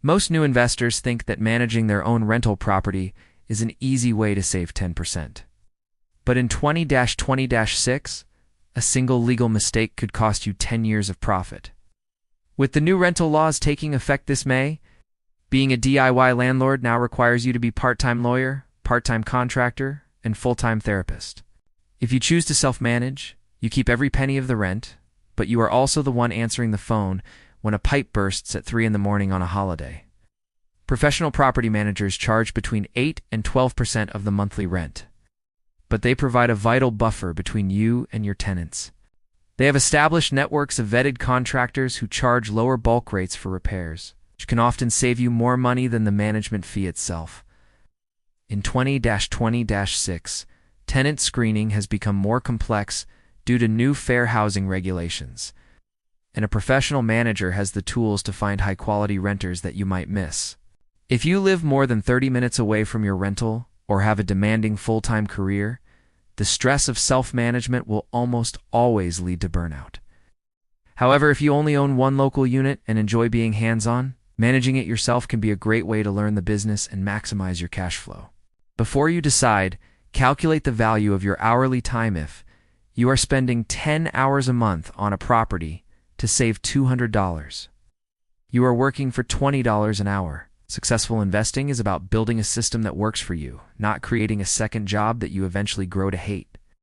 Most new investors think that managing their own rental property is an easy way to save 10%. But in 20-20-6, a single legal mistake could cost you 10 years of profit. With the new rental laws taking effect this May, being a DIY landlord now requires you to be part-time lawyer, part-time contractor, and full-time therapist. If you choose to self-manage, you keep every penny of the rent, but you are also the one answering the phone when a pipe bursts at 3 in the morning on a holiday. Professional property managers charge between 8 and 12% of the monthly rent, but they provide a vital buffer between you and your tenants. They have established networks of vetted contractors who charge lower bulk rates for repairs, which can often save you more money than the management fee itself. In 20-20-6, tenant screening has become more complex due to new fair housing regulations, and a professional manager has the tools to find high-quality renters that you might miss. If you live more than 30 minutes away from your rental or have a demanding full-time career, the stress of self-management will almost always lead to burnout. However, if you only own one local unit and enjoy being hands-on, managing it yourself can be a great way to learn the business and maximize your cash flow. Before you decide, calculate the value of your hourly time. If you are spending 10 hours a month on a property to save $200, you are working for $20 an hour. Successful investing is about building a system that works for you, not creating a second job that you eventually grow to hate.